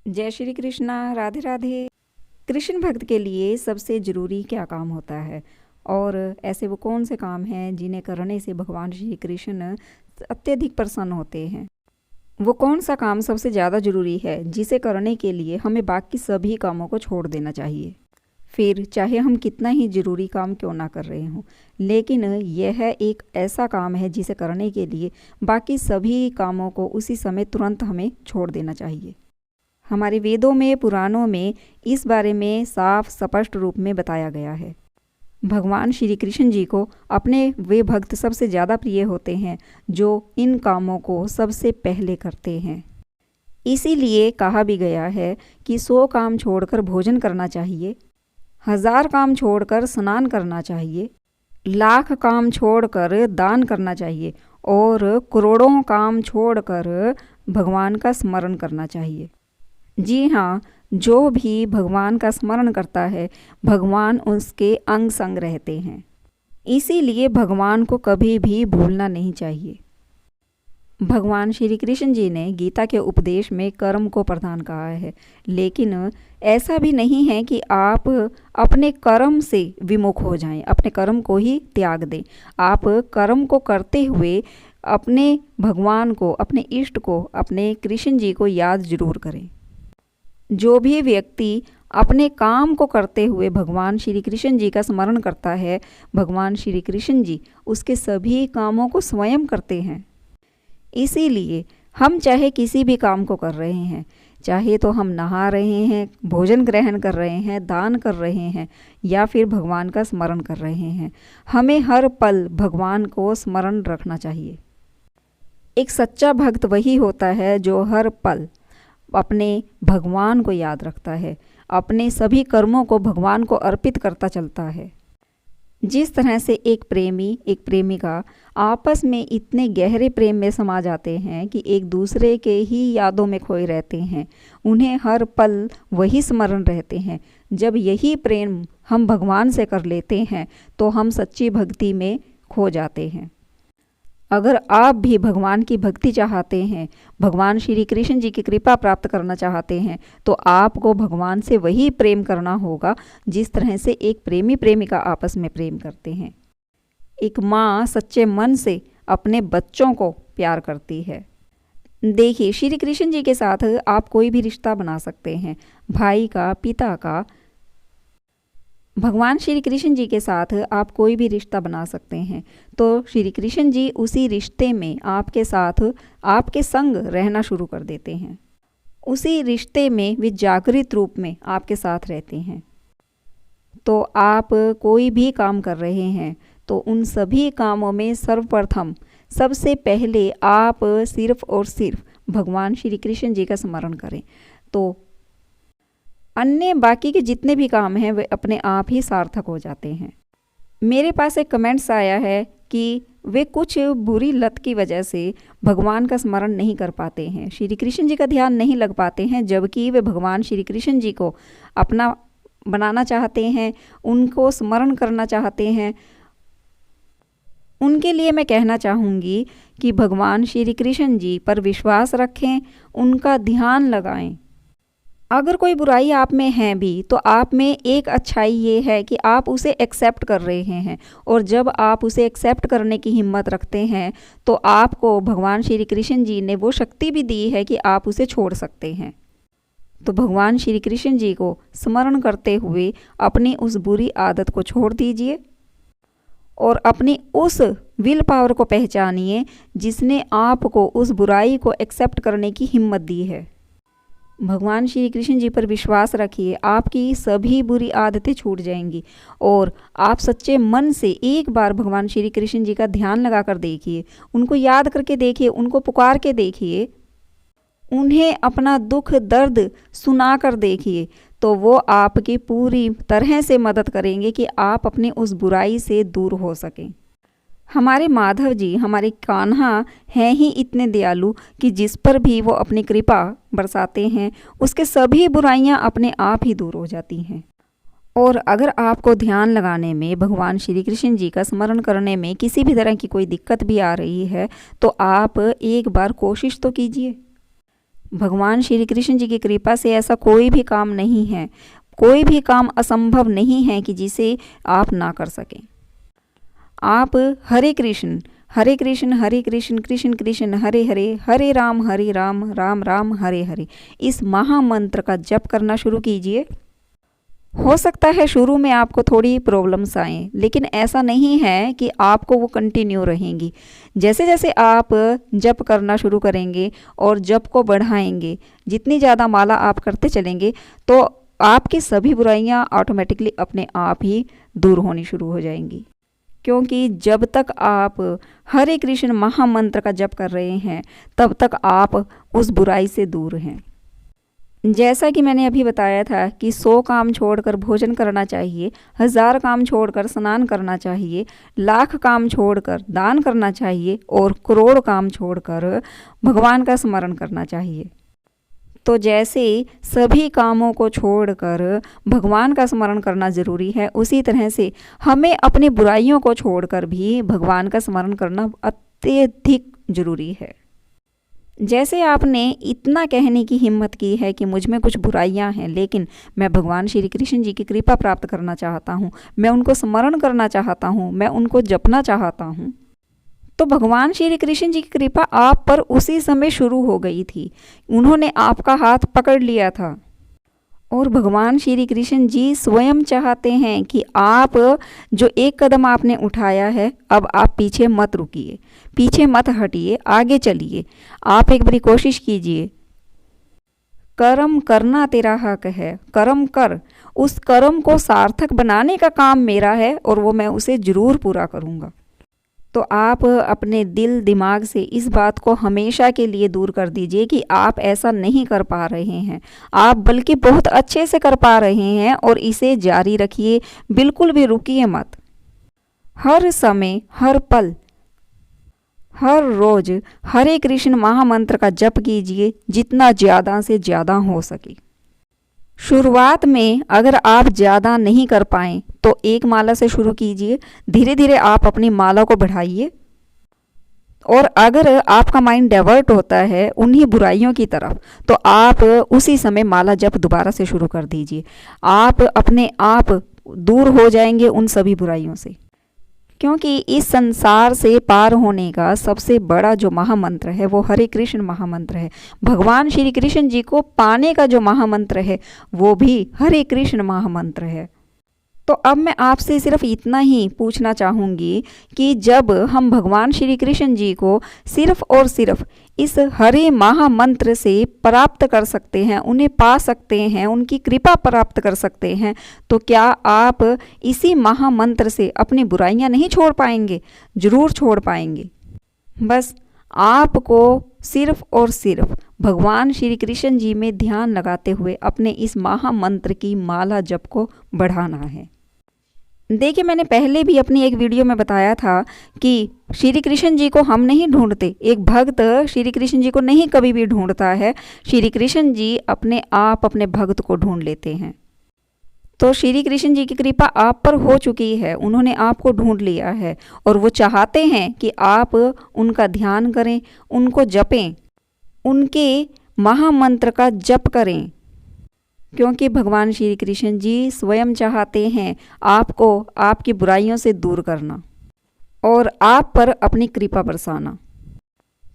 जय श्री कृष्णा। राधे राधे। कृष्ण भक्त के लिए सबसे ज़रूरी क्या काम होता है और ऐसे वो कौन से काम हैं जिन्हें करने से भगवान श्री कृष्ण अत्यधिक प्रसन्न होते हैं। वो कौन सा काम सबसे ज़्यादा ज़रूरी है जिसे करने के लिए हमें बाकी सभी कामों को छोड़ देना चाहिए। फिर चाहे हम कितना ही ज़रूरी काम क्यों ना कर रहे हों, लेकिन यह एक ऐसा काम है जिसे करने के लिए बाकी सभी कामों को उसी समय तुरंत हमें छोड़ देना चाहिए। हमारे वेदों में, पुराणों में इस बारे में साफ स्पष्ट रूप में बताया गया है। भगवान श्री कृष्ण जी को अपने वे भक्त सबसे ज़्यादा प्रिय होते हैं जो इन कामों को सबसे पहले करते हैं। इसीलिए कहा भी गया है कि 100 काम छोड़कर भोजन करना चाहिए, 1000 काम छोड़कर स्नान करना चाहिए, लाख काम छोड़कर दान करना चाहिए और करोड़ों काम छोड़कर भगवान का स्मरण करना चाहिए। जी हाँ, जो भी भगवान का स्मरण करता है भगवान उसके अंग संग रहते हैं। इसीलिए भगवान को कभी भी भूलना नहीं चाहिए। भगवान श्री कृष्ण जी ने गीता के उपदेश में कर्म को प्रधान कहा है, लेकिन ऐसा भी नहीं है कि आप अपने कर्म से विमुख हो जाएं, अपने कर्म को ही त्याग दें। आप कर्म को करते हुए अपने भगवान को, अपने इष्ट को, अपने कृष्ण जी को याद जरूर करें। जो भी व्यक्ति अपने काम को करते हुए भगवान श्री कृष्ण जी का स्मरण करता है, भगवान श्री कृष्ण जी उसके सभी कामों को स्वयं करते हैं। इसीलिए हम चाहे किसी भी काम को कर रहे हैं, चाहे तो हम नहा रहे हैं, भोजन ग्रहण कर रहे हैं, दान कर रहे हैं या फिर भगवान का स्मरण कर रहे हैं, हमें हर पल भगवान को स्मरण रखना चाहिए। एक सच्चा भक्त वही होता है जो हर पल अपने भगवान को याद रखता है, अपने सभी कर्मों को भगवान को अर्पित करता चलता है। जिस तरह से एक प्रेमी, एक प्रेमिका आपस में इतने गहरे प्रेम में समा जाते हैं कि एक दूसरे के ही यादों में खोए रहते हैं, उन्हें हर पल वही स्मरण रहते हैं। जब यही प्रेम हम भगवान से कर लेते हैं तो हम सच्ची भक्ति में खो जाते हैं। अगर आप भी भगवान की भक्ति चाहते हैं, भगवान श्री कृष्ण जी की कृपा प्राप्त करना चाहते हैं, तो आपको भगवान से वही प्रेम करना होगा जिस तरह से एक प्रेमी प्रेमिका आपस में प्रेम करते हैं। एक माँ सच्चे मन से अपने बच्चों को प्यार करती है। देखिए, श्री कृष्ण जी के साथ आप कोई भी रिश्ता बना सकते हैं, भाई का, पिता का। भगवान श्री कृष्ण जी के साथ आप कोई भी रिश्ता बना सकते हैं, तो श्री कृष्ण जी उसी रिश्ते में आपके साथ, आपके संग रहना शुरू कर देते हैं। उसी रिश्ते में वे जागृत रूप में आपके साथ रहते हैं। तो आप कोई भी काम कर रहे हैं तो उन सभी कामों में सर्वप्रथम, सबसे पहले आप सिर्फ और सिर्फ भगवान श्री कृष्ण जी का स्मरण करें, तो अन्य बाकी के जितने भी काम हैं वे अपने आप ही सार्थक हो जाते हैं। मेरे पास एक कमेंट्स आया है कि वे कुछ बुरी लत की वजह से भगवान का स्मरण नहीं कर पाते हैं, श्री कृष्ण जी का ध्यान नहीं लग पाते हैं, जबकि वे भगवान श्री कृष्ण जी को अपना बनाना चाहते हैं, उनको स्मरण करना चाहते हैं। उनके लिए मैं कहना चाहूँगी कि भगवान श्री कृष्ण जी पर विश्वास रखें, उनका ध्यान लगाएं। अगर कोई बुराई आप में है भी तो आप में एक अच्छाई ये है कि आप उसे एक्सेप्ट कर रहे हैं, और जब आप उसे एक्सेप्ट करने की हिम्मत रखते हैं तो आपको भगवान श्री कृष्ण जी ने वो शक्ति भी दी है कि आप उसे छोड़ सकते हैं। तो भगवान श्री कृष्ण जी को स्मरण करते हुए अपनी उस बुरी आदत को छोड़ दीजिए और अपनी उस विल पावर को पहचानिए जिसने आपको उस बुराई को एक्सेप्ट करने की हिम्मत दी है। भगवान श्री कृष्ण जी पर विश्वास रखिए, आपकी सभी बुरी आदतें छूट जाएंगी और आप सच्चे मन से एक बार भगवान श्री कृष्ण जी का ध्यान लगाकर देखिए, उनको याद करके देखिए, उनको पुकार के देखिए, उन्हें अपना दुख दर्द सुना कर देखिए, तो वो आपकी पूरी तरह से मदद करेंगे कि आप अपनी उस बुराई से दूर हो सकें। हमारे माधव जी, हमारे कान्हा हैं ही इतने दयालु कि जिस पर भी वो अपनी कृपा बरसाते हैं उसके सभी बुराइयां अपने आप ही दूर हो जाती हैं। और अगर आपको ध्यान लगाने में, भगवान श्री कृष्ण जी का स्मरण करने में किसी भी तरह की कोई दिक्कत भी आ रही है तो आप एक बार कोशिश तो कीजिए। भगवान श्री कृष्ण जी की कृपा से ऐसा कोई भी काम नहीं है, कोई भी काम असंभव नहीं है कि जिसे आप ना कर सकें। आप हरे कृष्ण हरे कृष्ण कृष्ण कृष्ण हरे हरे, हरे राम राम राम हरे हरे, इस महामंत्र का जप करना शुरू कीजिए। हो सकता है शुरू में आपको थोड़ी प्रॉब्लम्स आएँ, लेकिन ऐसा नहीं है कि आपको वो कंटिन्यू रहेंगी। जैसे जैसे आप जप करना शुरू करेंगे और जप को बढ़ाएंगे, जितनी ज़्यादा माला आप करते चलेंगे, तो आपकी सभी बुराइयां ऑटोमेटिकली अपने आप ही दूर होनी शुरू हो जाएंगी। क्योंकि जब तक आप हरे कृष्ण महामंत्र का जप कर रहे हैं, तब तक आप उस बुराई से दूर हैं। जैसा कि मैंने अभी बताया था कि 100 काम छोड़कर भोजन करना चाहिए, 1000 काम छोड़कर स्नान करना चाहिए, लाख काम छोड़कर दान करना चाहिए और करोड़ काम छोड़कर भगवान का स्मरण करना चाहिए। तो जैसे सभी कामों को छोड़कर भगवान का स्मरण करना ज़रूरी है, उसी तरह से हमें अपनी बुराइयों को छोड़कर भी भगवान का स्मरण करना अत्यधिक ज़रूरी है। जैसे आपने इतना कहने की हिम्मत की है कि मुझ में कुछ बुराइयां हैं, लेकिन मैं भगवान श्री कृष्ण जी की कृपा प्राप्त करना चाहता हूँ, मैं उनको स्मरण करना चाहता हूँ, मैं उनको जपना चाहता हूँ, तो भगवान श्री कृष्ण जी की कृपा आप पर उसी समय शुरू हो गई थी। उन्होंने आपका हाथ पकड़ लिया था और भगवान श्री कृष्ण जी स्वयं चाहते हैं कि आप जो एक कदम आपने उठाया है, अब आप पीछे मत रुकिए, पीछे मत हटिए, आगे चलिए। आप एक बारी कोशिश कीजिए। कर्म करना तेरा हक है, कर्म कर, उस कर्म को सार्थक बनाने का काम मेरा है और वो मैं उसे ज़रूर पूरा करूँगा। तो आप अपने दिल दिमाग से इस बात को हमेशा के लिए दूर कर दीजिए कि आप ऐसा नहीं कर पा रहे हैं। आप बल्कि बहुत अच्छे से कर पा रहे हैं और इसे जारी रखिए, बिल्कुल भी रुकिए मत। हर समय, हर पल, हर रोज हरे कृष्ण महामंत्र का जप कीजिए, जितना ज़्यादा से ज़्यादा हो सके। शुरुआत में अगर आप ज़्यादा नहीं कर पाएँ तो एक माला से शुरू कीजिए, धीरे धीरे आप अपनी माला को बढ़ाइए। और अगर आपका माइंड डाइवर्ट होता है उन्हीं बुराइयों की तरफ, तो आप उसी समय माला जप दोबारा से शुरू कर दीजिए। आप अपने आप दूर हो जाएंगे उन सभी बुराइयों से, क्योंकि इस संसार से पार होने का सबसे बड़ा जो महामंत्र है वो हरे कृष्ण महामंत्र है। भगवान श्री कृष्ण जी को पाने का जो महामंत्र है वो भी हरे कृष्ण महामंत्र है। तो अब मैं आपसे सिर्फ इतना ही पूछना चाहूँगी कि जब हम भगवान श्री कृष्ण जी को सिर्फ और सिर्फ इस हरे महामंत्र से प्राप्त कर सकते हैं, उन्हें पा सकते हैं, उनकी कृपा प्राप्त कर सकते हैं, तो क्या आप इसी महामंत्र से अपनी बुराइयां नहीं छोड़ पाएंगे? ज़रूर छोड़ पाएंगे। बस आपको सिर्फ और सिर्फ भगवान श्री कृष्ण जी में ध्यान लगाते हुए अपने इस महामंत्र की माला जप को बढ़ाना है। देखिए, मैंने पहले भी अपनी एक वीडियो में बताया था कि श्री कृष्ण जी को हम नहीं ढूंढते, एक भक्त श्री कृष्ण जी को नहीं कभी भी ढूंढता है, श्री कृष्ण जी अपने आप अपने भक्त को ढूंढ लेते हैं। तो श्री कृष्ण जी की कृपा आप पर हो चुकी है, उन्होंने आपको ढूंढ लिया है और वो चाहते हैं कि आप उनका ध्यान करें, उनको जपें, उनके महामंत्र का जप करें, क्योंकि भगवान श्री कृष्ण जी स्वयं चाहते हैं आपको आपकी बुराइयों से दूर करना और आप पर अपनी कृपा बरसाना।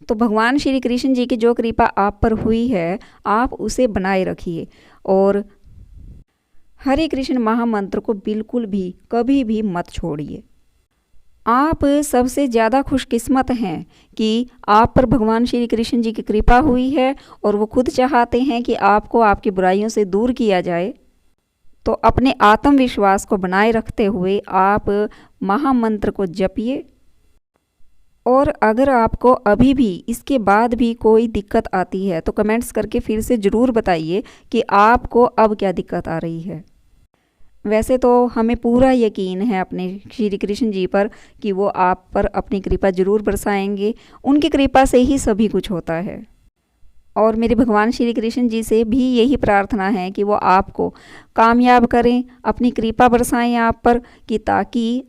तो भगवान श्री कृष्ण जी की जो कृपा आप पर हुई है, आप उसे बनाए रखिए और हरे कृष्ण महामंत्र को बिल्कुल भी कभी भी मत छोड़िए। आप सबसे ज़्यादा खुशकिस्मत हैं कि आप पर भगवान श्री कृष्ण जी की कृपा हुई है और वो खुद चाहते हैं कि आपको आपकी बुराइयों से दूर किया जाए। तो अपने आत्मविश्वास को बनाए रखते हुए आप महामंत्र को जपिए। और अगर आपको अभी भी इसके बाद भी कोई दिक्कत आती है तो कमेंट्स करके फिर से ज़रूर बताइए कि आपको अब क्या दिक्कत आ रही है। वैसे तो हमें पूरा यकीन है अपने श्री कृष्ण जी पर कि वो आप पर अपनी कृपा जरूर बरसाएंगे, उनकी कृपा से ही सभी कुछ होता है। और मेरे भगवान श्री कृष्ण जी से भी यही प्रार्थना है कि वो आपको कामयाब करें, अपनी कृपा बरसाएं आप पर, कि ताकि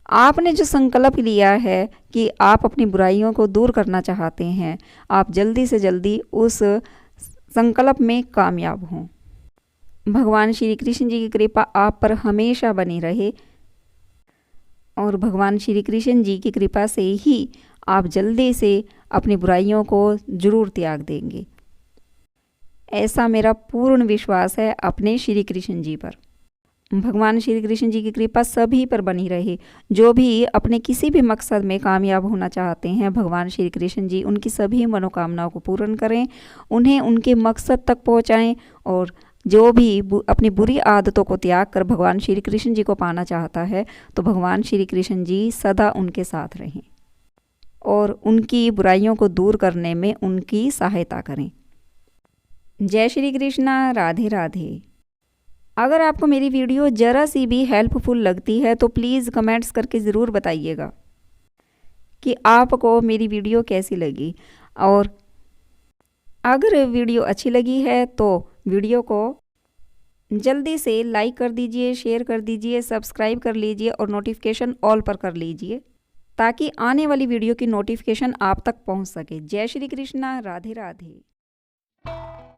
आपने जो संकल्प लिया है कि आप अपनी बुराइयों को दूर करना चाहते हैं, आप जल्दी से जल्दी उस संकल्प में कामयाब हों। भगवान श्री कृष्ण जी की कृपा आप पर हमेशा बनी रहे और भगवान श्री कृष्ण जी की कृपा से ही आप जल्दी से अपनी बुराइयों को जरूर त्याग देंगे। ऐसा मेरा पूर्ण विश्वास है अपने श्री कृष्ण जी पर। भगवान श्री कृष्ण जी की कृपा सभी पर बनी रहे। जो भी अपने किसी भी मकसद में कामयाब होना चाहते हैं, भगवान श्री कृष्ण जी उनकी सभी मनोकामनाओं को पूर्ण करें, उन्हें उनके मकसद तक पहुंचाएं और जो भी अपनी बुरी आदतों को त्याग कर भगवान श्री कृष्ण जी को पाना चाहता है तो भगवान श्री कृष्ण जी सदा उनके साथ रहें और उनकी बुराइयों को दूर करने में उनकी सहायता करें। जय श्री कृष्णा, राधे राधे। अगर आपको मेरी वीडियो ज़रा सी भी हेल्पफुल लगती है तो प्लीज़ कमेंट्स करके ज़रूर बताइएगा कि आपको मेरी वीडियो कैसी लगी, और अगर वीडियो अच्छी लगी है तो वीडियो को जल्दी से लाइक कर दीजिए, शेयर कर दीजिए, सब्सक्राइब कर लीजिए और नोटिफिकेशन ऑल पर कर लीजिए ताकि आने वाली वीडियो की नोटिफिकेशन आप तक पहुंच सके। जय श्री कृष्णा, राधे राधे।